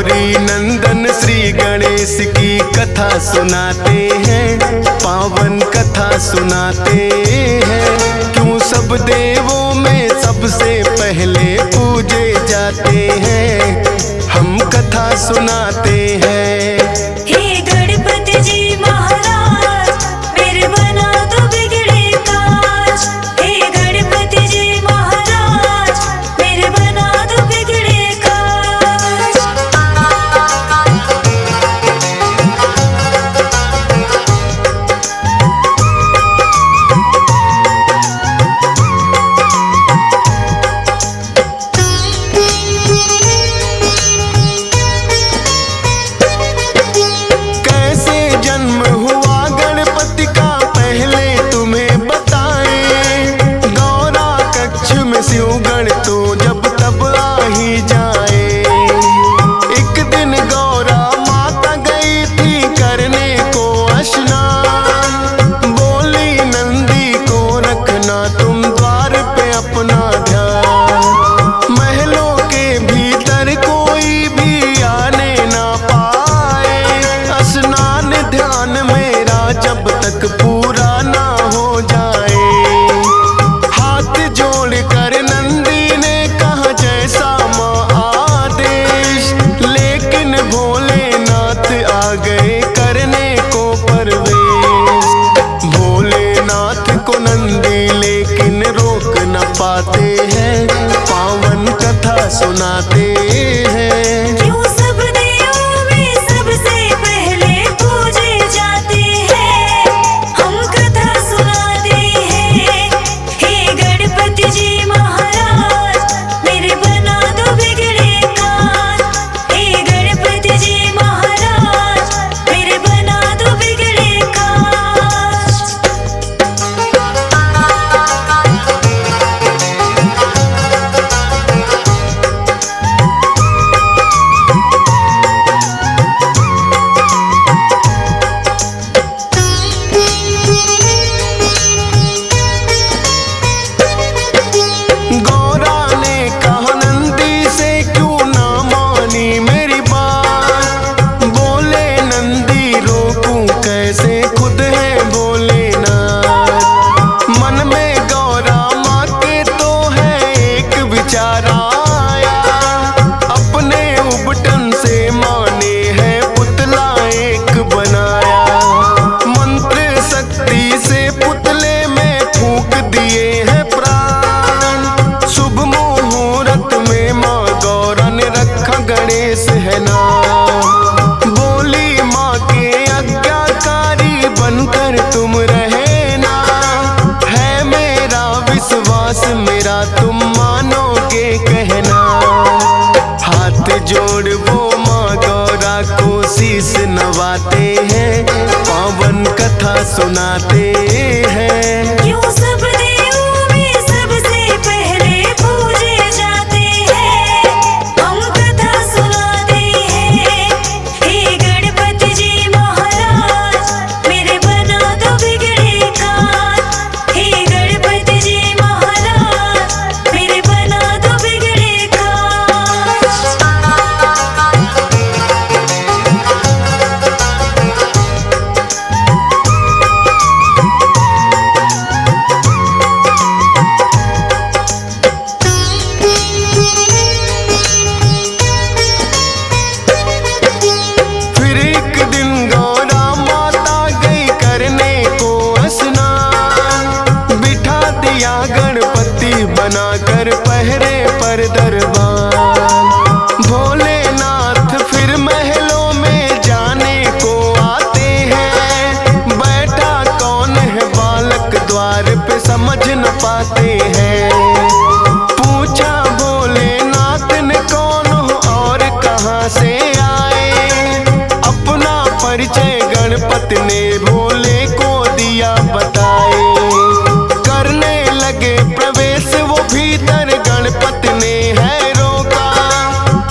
गौरी नंदन श्री गणेश की कथा सुनाते हैं, पावन कथा सुनाते हैं। क्यों सब देवों में सबसे पहले पूजे जाते हैं, हम कथा सुनाते हैं। हे गणपति जी महाराज, मेरे बना दो बिगड़े काज। हे गणपति जी महाराज, मेरे बना दो बिगड़े काज। कैसे जन्म हुआ गणपति का पहले तुम्हें बताएं। गौरा कक्ष में शिव गण तो जब तब आ ही जाए। एक दिन गौरा माता गई थी करने को स्नान। बोली नंदी को रखना तुम द्वार पे अपना ध्यान। महलों के भीतर कोई भी आने ना पाए। स्नान ध्यान मेरा जब तक पूरा ना हो जाए। हाथ जोड़ कर नंदी ने कहा जैसा माँ आदेश। लेकिन भोलेनाथ आ गए करने को परवेश। भोलेनाथ को नंदी लेकिन रोक न पाते हैं, पावन कथा सुनाते हैं। क्यों सब देवों में सबसे पहले पूजे जाते हैं, हम कथा सुनाते हैं। हे गणपति जी महाराज, मेरे बना दो बिगड़े काज। हे गणपति जी महाराज, मेरे बना दो बिगड़े काज। गौरा ने कहा नंदी से क्यों ना मानी मेरी बात। बोले नंदी रोकूं कैसे, खुद है भोलेनाथ। मन में गौरा माँ के तो है एक विचार आया। अपने उबटन से माँ ने है पुतला एक बनाया। मंत्र शक्ति से पुतले में फूंक दिए हैं प्राण। शुभ मुहूर्त में माँ गौरा ने रखा गणेश है नाम। बोली माँ के आज्ञाकारी बनकर तुम रहना। है मेरा विश्वास मेरा तुम मानोगे कहना। हाथ जोड़ वो माँ गौरा को शीश नवाते हैं, पावन कथा सुनाते हैं। क्यों सब देवों में सबसे पहले पूजे जाते हैं, हम कथा सुनाते हैं। हे गणपति जी महाराज, मेरे बना दो बिगड़े काज। हे गणपति जी महाराज, मेरे बना दो बिगड़े काज। फिर एक दिन गौरा माता गई करने को स्नान। बिठा दिया गणपति बनाकर पहरे पर दरबार। भोलेनाथ फिर महलों में जाने को आते हैं। बैठा कौन है बालक द्वार पे समझ न पाते हैं। पूछा भोलेनाथ ने कौन हो और कहाँ से आए। अपना परिचय गणपति ने भोले को दिया बताए। करने लगे प्रवेश वो भीतर, गणपति ने है रोका।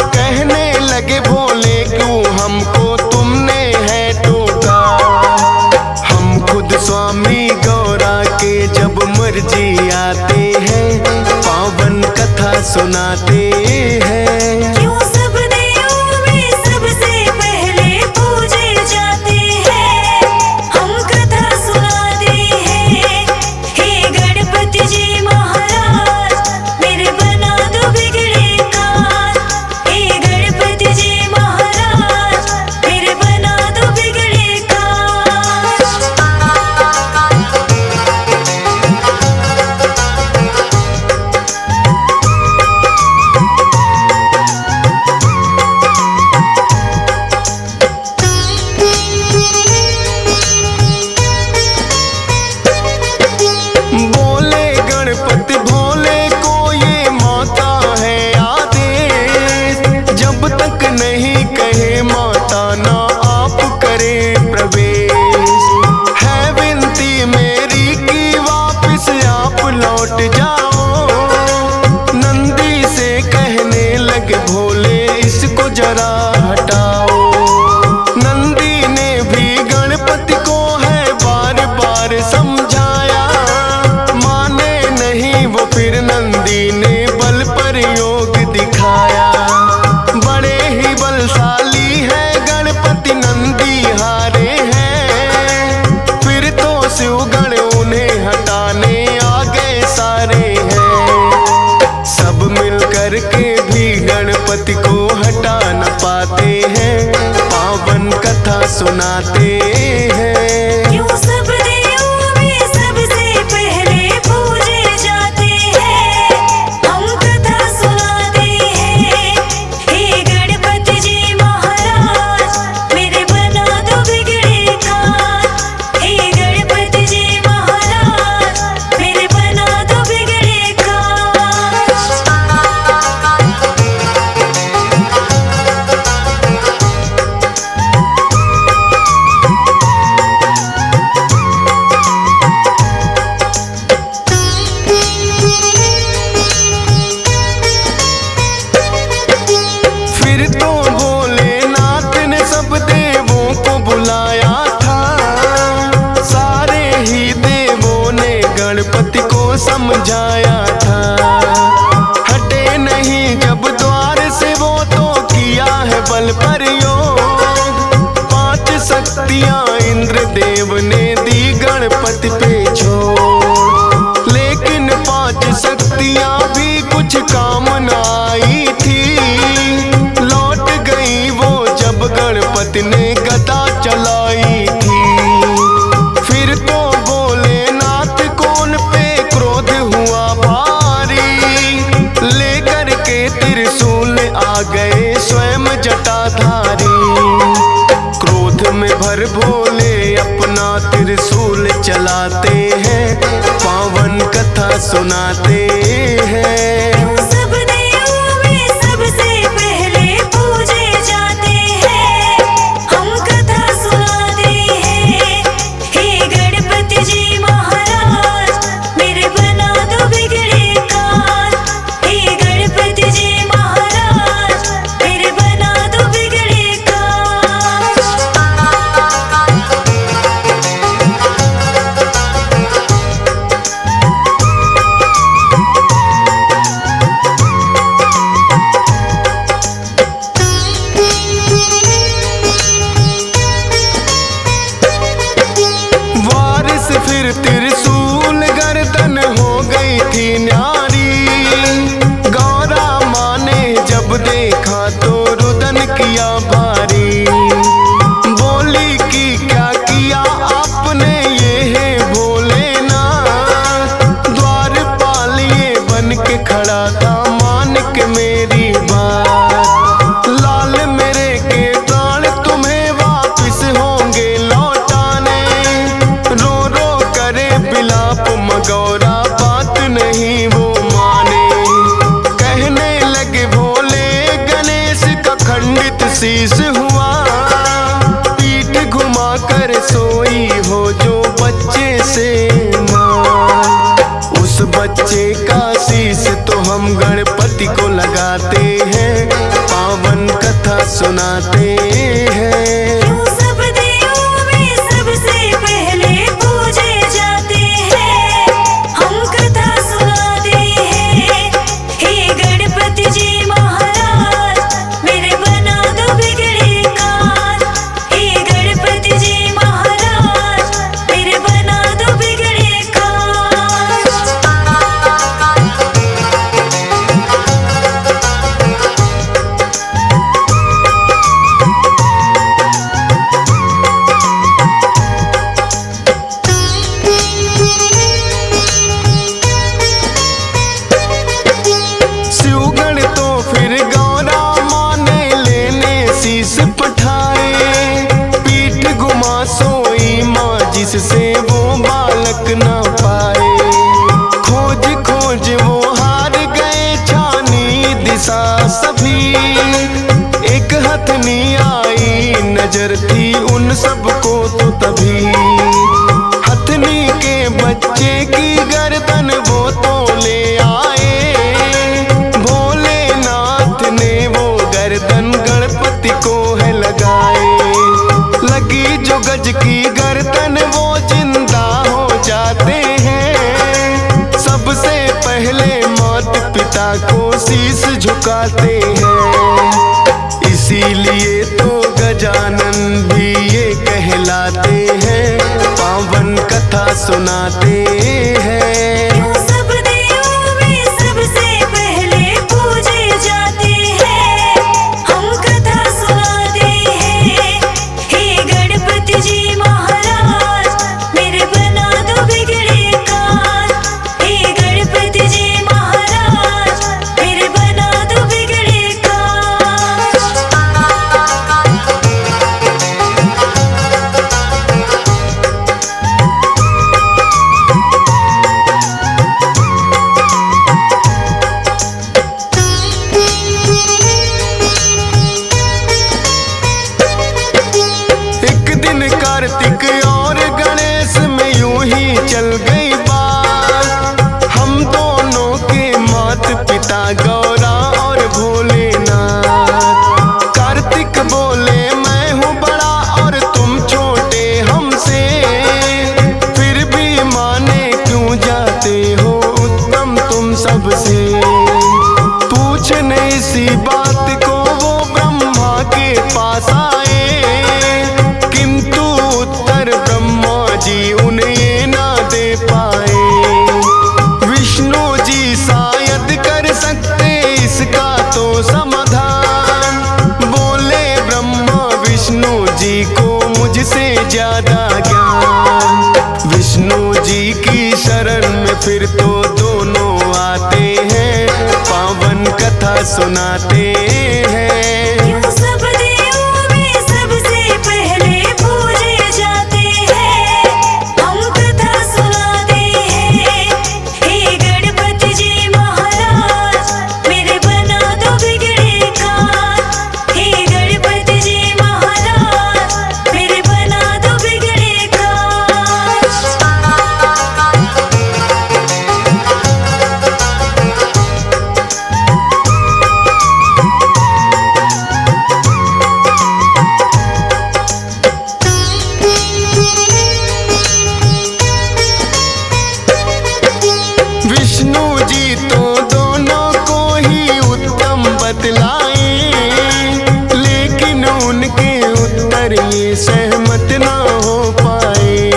कहने लगे भोले क्यों हमको तुमने है टोका। हम खुद स्वामी गौरा के जब मर्जी आते हैं, पावन कथा सुनाते हैं। क्यों सब देवों में जरा हटाओ। नंदी ने भी गणपति को है बार बार समझाया, माने नहीं वो फिर नंदी ने बल प्रयोग दिखाया। बड़े ही बलशाली है गणपति नंदी हारे हैं, फिर तो शिवगण उन्हें हटाने आ गए सारे हैं। सब मिल कर के भी गणपति को हटा न पाते हैं, पावन कथा सुनाते हैं। क्यों सब देवों में सबसे पहले पूजे जाते हैं, हम कथा सुनाते हैं। हे गणपति जी महाराज मेरे बना दो बिगड़े काज, हे गणपति जी महाराज मेरे बना दो बिगड़े काज। फिर तो भोलेनाथ ने सब देवों को बुलाया था, सारे ही देवों ने गणपति को समझाया था। हटे नहीं जब द्वार से वो तो किया है बल प्रयोग, 5 शक्तियां इंद्रदेव ने दी गणपति पे छोड़। लेकिन 5 शक्तियां भी कुछ काम न आई थी, लौट गई वो जब गणपति ने गदा चलाई थी। फिर तो भोलेनाथ को उन पे क्रोध हुआ भारी, लेकर के त्रिशूल आ गए स्वयं जटाधारी। क्रोध में भर भोले अपना त्रिशूल चलाते हैं, पावन कथा सुनाते हैं। क्यों सब देवों में सबसे पहले पूजे जाते हैं, हम कथा सुनाते हैं। हे गणपति जी महाराज मेरे बना दो बिगड़े काज, हे गणपति जी महाराज मेरे बना दो बिगड़े काज। वारिस फिर त्रिशूल गर्दन हो गई थी न्यारी, गौरा माँ ने जब देखा तो रुदन किया भारी। बोली कि क्या किया आपने ये है भोलेनाथ, द्वारपाल ये बन के खड़ा था मान के मेरी बात। लाल मेरे के प्राण तुम्हें वापिस होंगे लौटाने, रो रो करे बिलाप मगौरा बात नहीं वो माने। कहने लगे भोले गणेश का खंडित शीश हुआ, पीठ घुमा कर सोई हो जो बच्चे से मां। उस बच्चे का शीश तो हम गणपति को लगाते हैं, पावन कथा सुनाते हैं। क्यों सब देवों में सबसे पहले पूजे जाते हैं, हम कथा सुनाते हैं। हे गणपति जी महाराज मेरे बना दो बिगड़े काज, हे गणपति जी महाराज मेरे बना दो बिगड़े काज। शिवगण तो फिर गौरा माँ ने लेने शीश पठाए, पीठ घुमा सोई माँ जिससे वो बालक न पाए। खोज खोज वो हार गए छानी दिशा सभी, एक हथनी आई नजर थी उन सबको तो तभी। हथनी के बच्चे की गर्दन वो तो ले आए, भोलेनाथ ने वो गर्दन गणपति गणपति को है लगाए। लगी जो गज की गर्दन वो जिंदा हो जाते हैं। सबसे पहले माता पिता को शीश झुकाते हैं। इसीलिए तो गजानन भी ये कहलाते हैं, पावन कथा सुनाते हैं। सब देवों में सबसे पहले पूजे जाते हैं, हम कथा सुनाते हैं। हे गणपति जी महाराज, मेरे बना दो बिगड़े काज। हे गणपति जी महाराज, मेरे बना दो बिगड़े काज। एक दिन कार्तिक और गणेश में यूं ही चल गई बात। हम दोनों के माता पिता गौरा और भोलेनाथ। कार्तिक बोले मैं हूँ बड़ा और तुम छोटे हमसे, फिर भी माने क्यों जाते हो उत्तम तुम सबसे। पूछने इसी बात को वो ब्रह्मा के पास आए, किंतु उत्तर ब्रह्मा जी उन्हें ना दे पाए। विष्णु जी शायद कर सकते इसका तो समाधान। बोले ब्रह्मा विष्णु जी को मुझसे ज्यादा ज्ञान। विष्णु जी की शरण में फिर तो दोनों आते हैं, पावन कथा सुनाते हैं। सब देवों में सबसे पहले पूजे जाते हैं, हम कथा सुनाते हैं। हे गणपति जी महाराज, मेरे बना दो बिगड़े काज। हे गणपति जी महाराज, मेरे बना दो बिगड़े काज। विष्णु जी तो दोनों को ही उत्तम बतलाए, लेकिन उनके उत्तर ये सहमत ना हो पाए।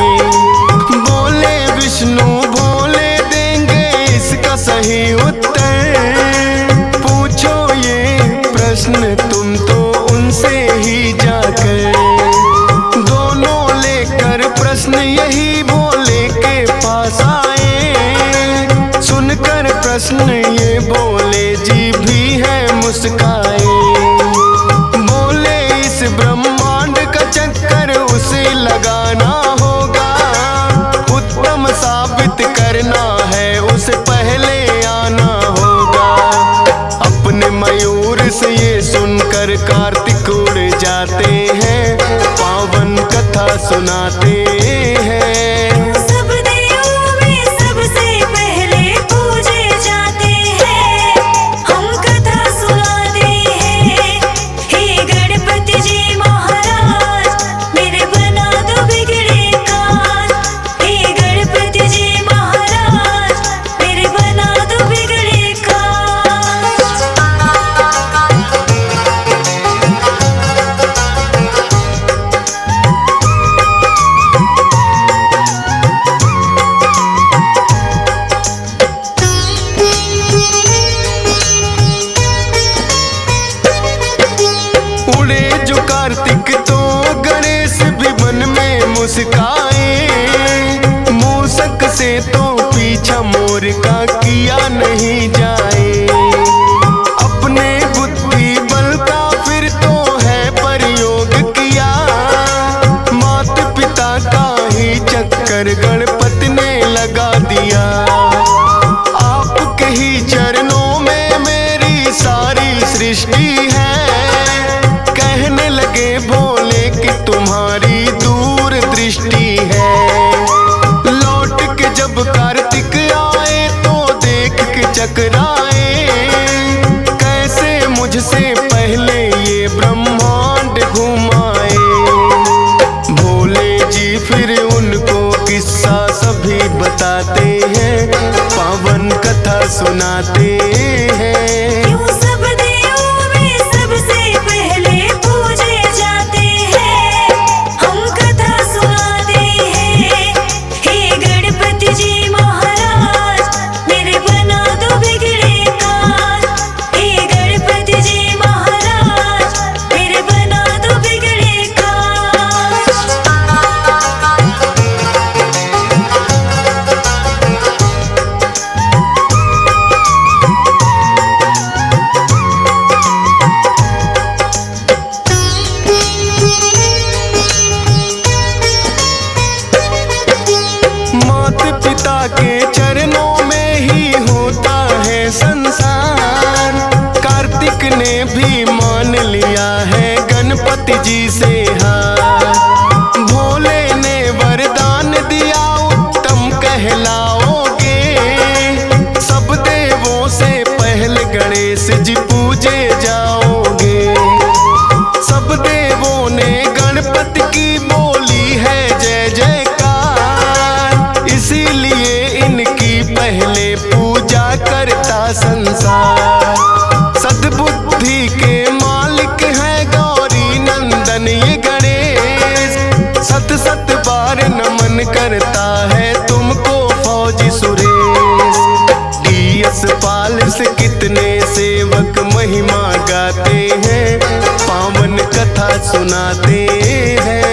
बोले विष्णु भोले देंगे इसका सही उत्तर। पूछो ये प्रश्न तुम तो उनसे ही जाकर। दोनों लेकर प्रश्न यही भोले के पास आए। सुनकर प्रश्न ये बोले जी भी है मुस्काए। बोले इस ब्रह्मांड का चक्कर उसे लगाना होगा, उत्तम साबित करना है उसे पहले आना होगा। अपने मयूर से ये सुनकर कार्तिक उड़ जाते हैं, पावन कथा सुनाते हैं। सब देवों में सबसे पहले पूजे जाते हैं, हम कथा सुनाते हैं। हे गणपति जी महाराज, मेरे बना दो बिगड़े काज। हे गणपति जी महाराज, मेरे बना दो बिगड़े काज। उड़े जो कार्तिक तो गणेश भी मन में मुस्काए। मूसक से तो पीछा मोर का किया नहीं जाए। अपने बुद्धि बल का फिर तो है प्रयोग किया। माता पिता का ही चक्कर गणपति ने लगा दिया। आपके ही चरणों में मेरी सारी सृष्टि है, कहने लगे भोले घुमाए। भोले जी फिर उनको किस्सा सभी बताते हैं, पावन कथा सुनाते हैं। क्यों सब देवों में सबसे पहले पूजे जाते हैं, हम कथा सुनाते हैं। हे गणपति जी महाराज, मेरे बना दो बिगड़े काज। हे गणपति जी महाराज, मेरे बना दो बिगड़े काज। माता पिता के चरणों में ही होता है संसार। कार्तिक ने भी मान लिया है गणपति जी से हार। भोले ने वरदान दिया उत्तम कहलाओगे, सब देवों से पहले गणेश जी पूजे जाओगे। सब देवों ने गणपति की बोली है जय जयकार, इसीलिए इनकी पहले पूजा करता संसार। सद्बुद्धि के मालिक है गौरी नंदन ये गणेश, सत सत बार नमन करता है तुमको फौजी सुरेश। डीएस पाल से कितने सेवक महिमा गाते हैं, पावन कथा सुनाते हैं।